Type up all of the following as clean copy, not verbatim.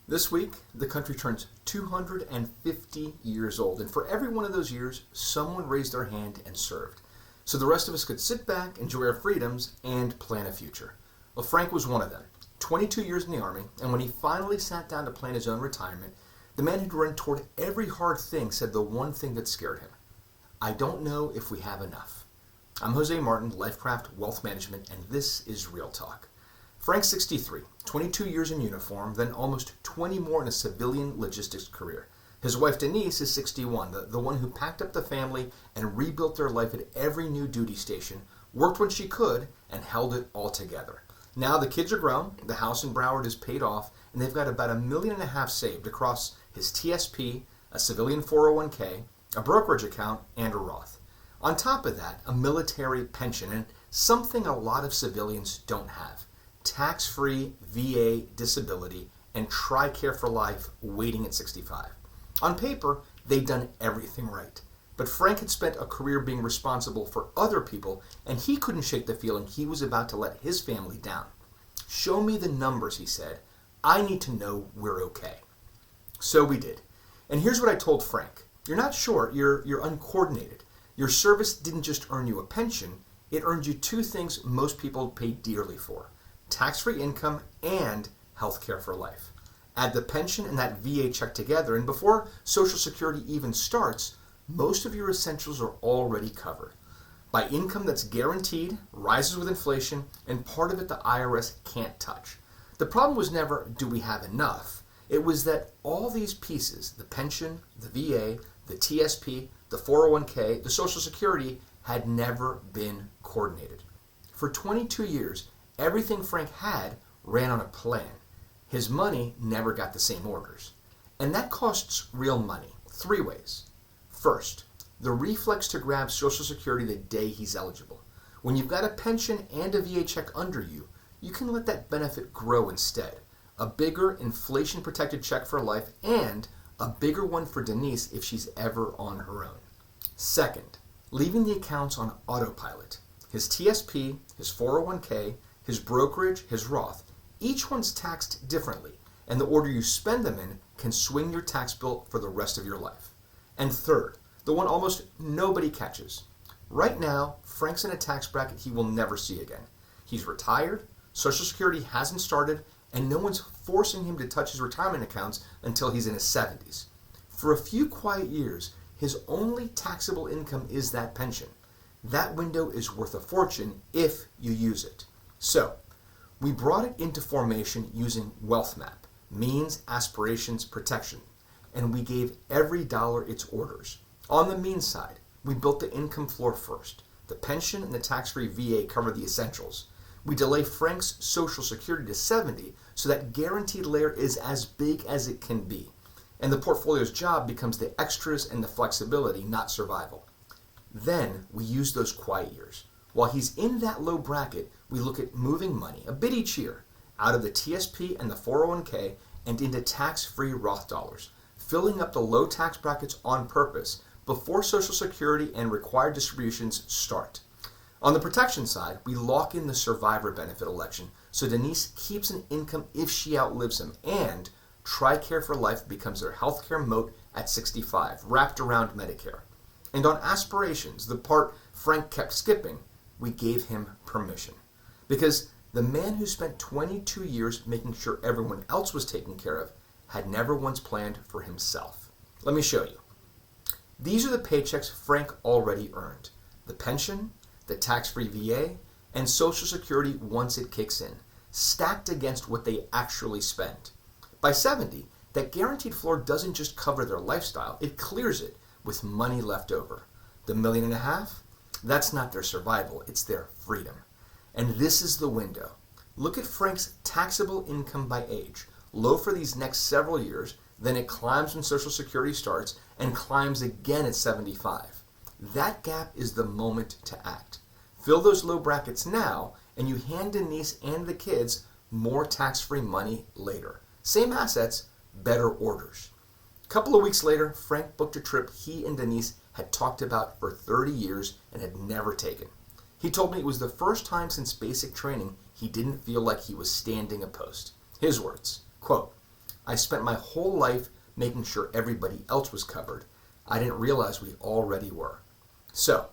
This week, the country turns 250 years old, and for every one of those years, someone raised their hand and served. So the rest of us could sit back, enjoy our freedoms, and plan a future. Well, Frank was one of them. 22 years in the Army, and when he finally sat down to plan his own retirement, the man who'd run toward every hard thing said the one thing that scared him. I don't know if we have enough. I'm Jose Martin, Lifecraft Wealth Management, and this is Real Talk. Frank's 63, 22 years in uniform, then almost 20 more in a civilian logistics career. His wife Denise is 61, the one who packed up the family and rebuilt their life at every new duty station, worked when she could, and held it all together. Now the kids are grown, the house in Broward is paid off, and they've got about $1.5 million saved across his TSP, a civilian 401k, a brokerage account, and a Roth. On top of that, a military pension, and something a lot of civilians don't have. Tax-free VA disability and Tricare for life waiting at 65. On paper, they'd done everything right. But Frank had spent a career being responsible for other people, and he couldn't shake the feeling he was about to let his family down. Show me the numbers, he said. I need to know we're okay. So we did. And here's what I told Frank. You're not short, you're uncoordinated. Your service didn't just earn you a pension, it earned you two things most people pay dearly for. Tax-free income and health care for life. Add the pension and that VA check together, and before Social Security even starts, most of your essentials are already covered. By income that's guaranteed, rises with inflation, and part of it the IRS can't touch. The problem was never, do we have enough? It was that all these pieces, the pension, the VA, the TSP, the 401k, the Social Security, had never been coordinated. For 22 years, everything Frank had ran on a plan. His money never got the same orders. And that costs real money, three ways. First, the reflex to grab Social Security the day he's eligible. When you've got a pension and a VA check under you, you can let that benefit grow instead. A bigger inflation-protected check for life and a bigger one for Denise if she's ever on her own. Second, leaving the accounts on autopilot. His TSP, his 401k, his brokerage, his Roth, each one's taxed differently, and the order you spend them in can swing your tax bill for the rest of your life. And third, the one almost nobody catches. Right now, Frank's in a tax bracket he will never see again. He's retired, Social Security hasn't started, and no one's forcing him to touch his retirement accounts until he's in his 70s. For a few quiet years, his only taxable income is that pension. That window is worth a fortune if you use it. So, we brought it into formation using Wealth Map, means, aspirations, protection, and we gave every dollar its orders. On the means side, we built the income floor first. The pension and the tax-free VA cover the essentials. We delay Frank's Social Security to 70 so that guaranteed layer is as big as it can be. And the portfolio's job becomes the extras and the flexibility, not survival. Then we use those quiet years. While he's in that low bracket, we look at moving money, a bit each year, out of the TSP and the 401k and into tax-free Roth dollars, filling up the low tax brackets on purpose before Social Security and required distributions start. On the protection side, we lock in the survivor benefit election so Denise keeps an income if she outlives him, and Tricare for life becomes their healthcare moat at 65, wrapped around Medicare. And on aspirations, the part Frank kept skipping, we gave him permission. Because the man who spent 22 years making sure everyone else was taken care of had never once planned for himself. Let me show you. These are the paychecks Frank already earned. The pension, the tax-free VA, and Social Security once it kicks in, stacked against what they actually spend. By 70, that guaranteed floor doesn't just cover their lifestyle, it clears it with money left over. The $1.5 million? That's not their survival, it's their freedom. And this is the window. Look at Frank's taxable income by age. Low for these next several years, then it climbs when Social Security starts and climbs again at 75. That gap is the moment to act. Fill those low brackets now, and you hand Denise and the kids more tax-free money later. Same assets, better orders. A couple of weeks later, Frank booked a trip he and Denise had talked about for 30 years and had never taken. He told me it was the first time since basic training he didn't feel like he was standing a post. His words, quote, I spent my whole life making sure everybody else was covered. I didn't realize we already were. So,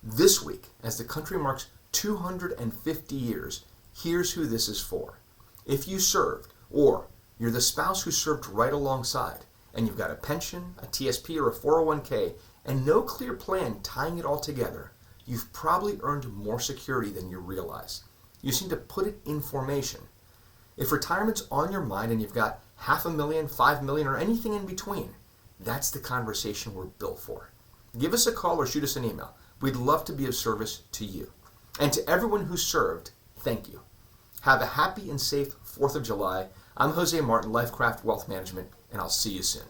this week, as the country marks 250 years, here's who this is for. If you served, or you're the spouse who served right alongside, and you've got a pension, a TSP, or a 401k, and no clear plan tying it all together, you've probably earned more security than you realize. You seem to put it in formation. If retirement's on your mind and you've got $500,000, $5 million, or anything in between, that's the conversation we're built for. Give us a call or shoot us an email. We'd love to be of service to you. And to everyone who served, thank you. Have a happy and safe 4th of July. I'm Jose Martin, Lifecraft Wealth Management, and I'll see you soon.